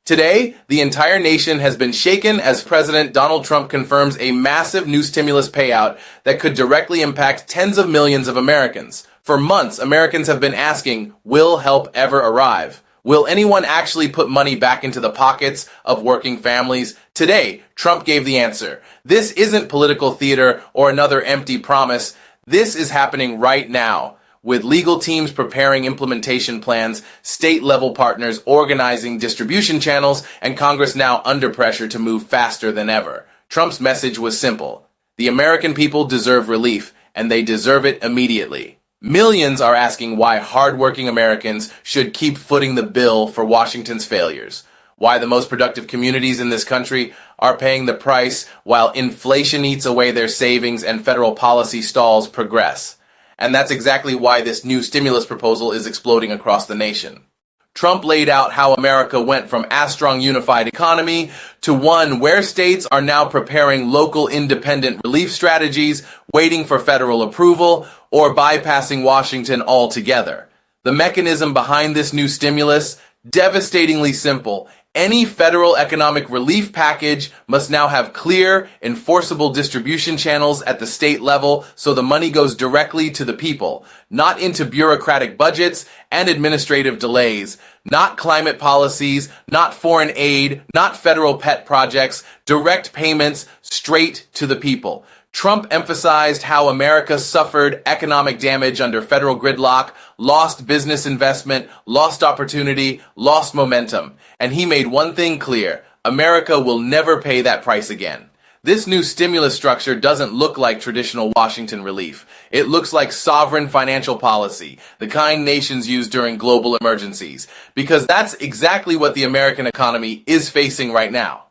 Today, the entire nation has been shaken as President Donald Trump confirms a massive new stimulus payout that could directly impact tens of millions of Americans. For months, Americans have been asking, will help ever arrive? Will anyone actually put money back into the pockets of working families? Today, Trump gave the answer. This isn't political theater or another empty promise. This is happening right now, with legal teams preparing implementation plans, state-level partners organizing distribution channels, and Congress now under pressure to move faster than ever. Trump's message was simple. The American people deserve relief, and they deserve it immediately. Millions are asking why hardworking Americans should keep footing the bill for Washington's failures. Why the most productive communities in this country are paying the price while inflation eats away their savings and federal policy stalls progress. And that's exactly why this new stimulus proposal is exploding across the nation. Trump laid out how America went from a strong unified economy to one where states are now preparing local independent relief strategies, waiting for federal approval, or bypassing Washington altogether. The mechanism behind this new stimulus, devastatingly simple. Any federal economic relief package must now have clear, enforceable distribution channels at the state level so the money goes directly to the people, not into bureaucratic budgets and administrative delays, not climate policies, not foreign aid, not federal pet projects, direct payments straight to the people. Trump emphasized how America suffered economic damage under federal gridlock, lost business investment, lost opportunity, lost momentum. And he made one thing clear. America will never pay that price again. This new stimulus structure doesn't look like traditional Washington relief. It looks like sovereign financial policy, the kind nations use during global emergencies, because that's exactly what the American economy is facing right now.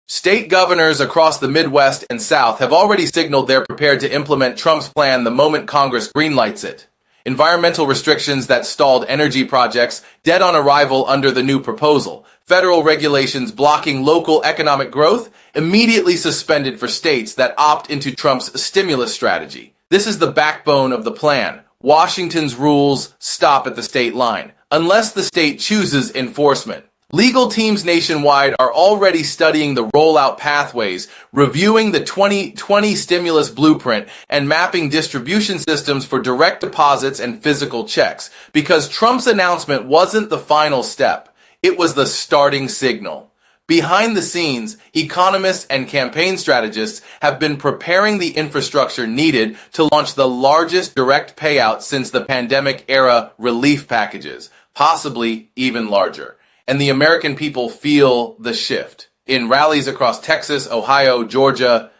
State governors across the Midwest and South have already signaled they're prepared to implement Trump's plan the moment Congress greenlights it. Environmental restrictions that stalled energy projects dead on arrival under the new proposal. Federal regulations blocking local economic growth immediately suspended for states that opt into Trump's stimulus strategy. This is the backbone of the plan. Washington's rules stop at the state line, unless the state chooses enforcement. Legal teams nationwide are already studying the rollout pathways, reviewing the 2020 stimulus blueprint, and mapping distribution systems for direct deposits and physical checks. Because Trump's announcement wasn't the final step, it was the starting signal. Behind the scenes, economists and campaign strategists have been preparing the infrastructure needed to launch the largest direct payout since the pandemic-era relief packages, possibly even larger. And the American people feel the shift. In rallies across Texas, Ohio, Georgia,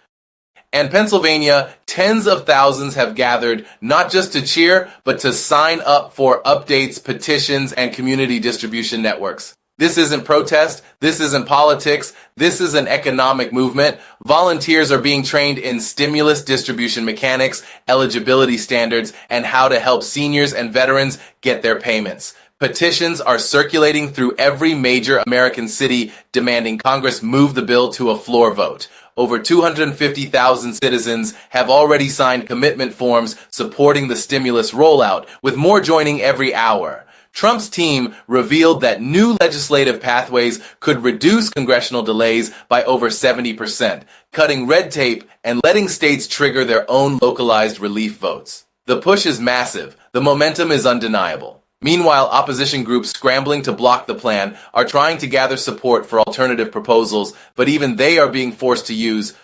and Pennsylvania, tens of thousands have gathered not just to cheer, but to sign up for updates, petitions, and community distribution networks. This isn't protest, this isn't politics, this is an economic movement. Volunteers are being trained in stimulus distribution mechanics, eligibility standards, and how to help seniors and veterans get their payments. Petitions are circulating through every major American city demanding Congress move the bill to a floor vote. Over 250,000 citizens have already signed commitment forms supporting the stimulus rollout, with more joining every hour. Trump's team revealed that new legislative pathways could reduce congressional delays by over 70%, cutting red tape and letting states trigger their own localized relief votes. The push is massive. The momentum is undeniable. Meanwhile, opposition groups scrambling to block the plan are trying to gather support for alternative proposals, but even they are being forced to use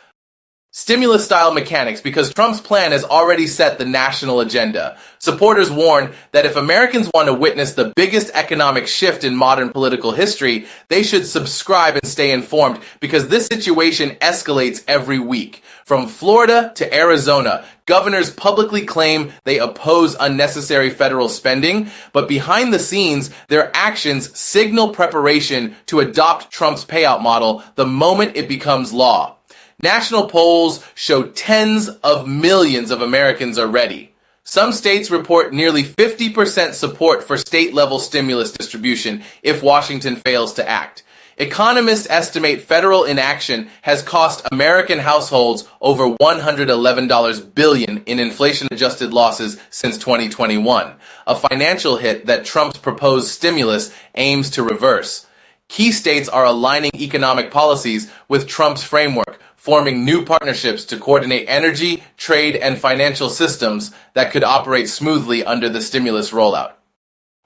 stimulus-style mechanics because Trump's plan has already set the national agenda. Supporters warn that if Americans want to witness the biggest economic shift in modern political history, they should subscribe and stay informed because this situation escalates every week. From Florida to Arizona, governors publicly claim they oppose unnecessary federal spending, but behind the scenes, their actions signal preparation to adopt Trump's payout model the moment it becomes law. National polls show tens of millions of Americans are ready. Some states report nearly 50% support for state-level stimulus distribution if Washington fails to act. Economists estimate federal inaction has cost American households over $111 billion in inflation-adjusted losses since 2021, a financial hit that Trump's proposed stimulus aims to reverse. Key states are aligning economic policies with Trump's framework, forming new partnerships to coordinate energy, trade, and financial systems that could operate smoothly under the stimulus rollout.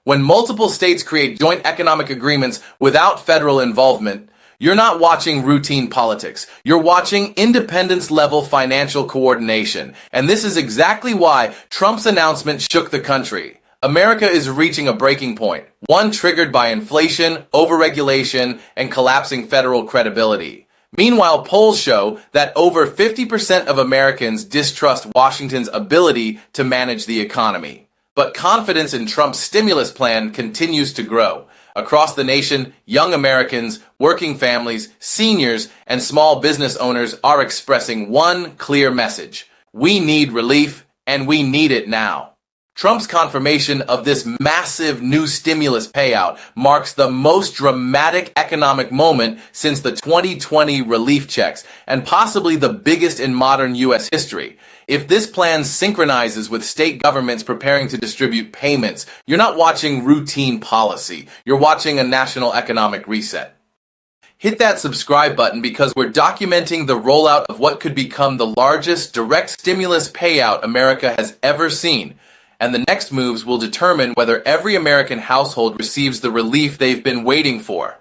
When multiple states create joint economic agreements without federal involvement, you're not watching routine politics. You're watching independence-level financial coordination. And this is exactly why Trump's announcement shook the country. America is reaching a breaking point, one triggered by inflation, overregulation, and collapsing federal credibility. Meanwhile, polls show that over 50% of Americans distrust Washington's ability to manage the economy. But confidence in Trump's stimulus plan continues to grow. Across the nation, young Americans, working families, seniors, and small business owners are expressing one clear message. We need relief, and we need it now. Trump's confirmation of this massive new stimulus payout marks the most dramatic economic moment since the 2020 relief checks, and possibly the biggest in modern U.S. history. If this plan synchronizes with state governments preparing to distribute payments, you're not watching routine policy. You're watching a national economic reset. Hit that subscribe button because we're documenting the rollout of what could become the largest direct stimulus payout America has ever seen. And the next moves will determine whether every American household receives the relief they've been waiting for.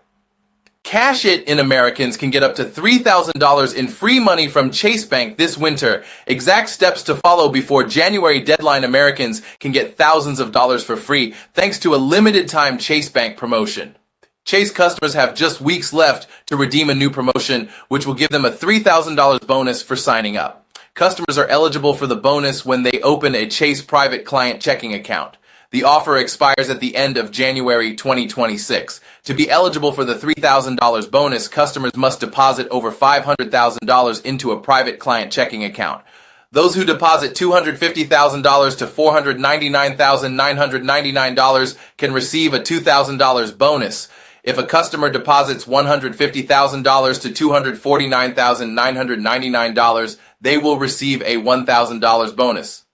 Cash It in Americans can get up to $3,000 in free money from Chase Bank this winter. Exact steps to follow before January deadline. Americans can get thousands of dollars for free thanks to a limited time Chase Bank promotion. Chase customers have just weeks left to redeem a new promotion, which will give them a $3,000 bonus for signing up. Customers are eligible for the bonus when they open a Chase private client checking account. The offer expires at the end of January 2026. To be eligible for the $3,000 bonus, customers must deposit over $500,000 into a private client checking account. Those who deposit $250,000 to $499,999 can receive a $2,000 bonus. If a customer deposits $150,000 to $249,999, they will receive a $1,000 bonus.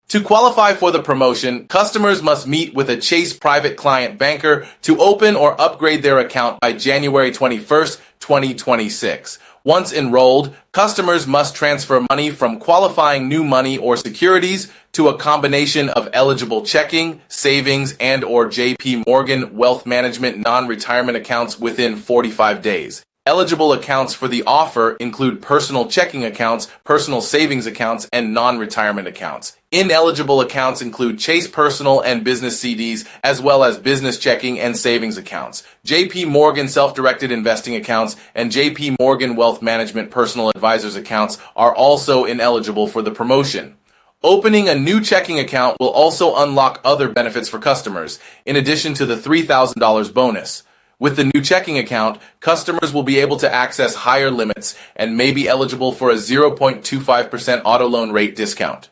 To qualify for the promotion, customers must meet with a Chase private client banker to open or upgrade their account by January 21st, 2026. Once enrolled, customers must transfer money from qualifying new money or securities to a combination of eligible checking, savings, and/or JP Morgan Wealth Management non-retirement accounts within 45 days. Eligible accounts for the offer include personal checking accounts, personal savings accounts, and non-retirement accounts. Ineligible accounts include Chase personal and business CDs, as well as business checking and savings accounts. JP Morgan self-directed investing accounts and JP Morgan Wealth Management personal advisors accounts are also ineligible for the promotion. Opening a new checking account will also unlock other benefits for customers, in addition to the $3,000 bonus. With the new checking account, customers will be able to access higher limits and may be eligible for a 0.25% auto loan rate discount.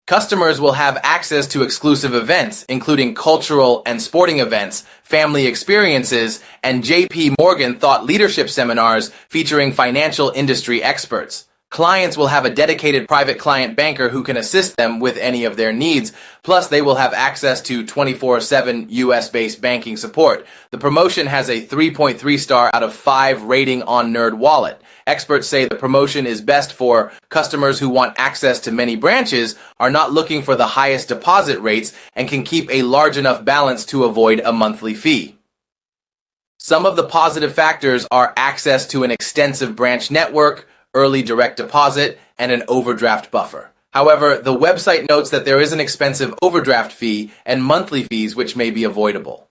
Customers will have access to exclusive events, including cultural and sporting events, family experiences, and JP Morgan thought leadership seminars featuring financial industry experts. Clients will have a dedicated private client banker who can assist them with any of their needs. Plus, they will have access to 24/7 US-based banking support. The promotion has a 3.3 star out of 5 rating on NerdWallet. Experts say the promotion is best for customers who want access to many branches, are not looking for the highest deposit rates, and can keep a large enough balance to avoid a monthly fee. Some of the positive factors are access to an extensive branch network, early direct deposit, and an overdraft buffer. However, the website notes that there is an expensive overdraft fee and monthly fees which may be avoidable.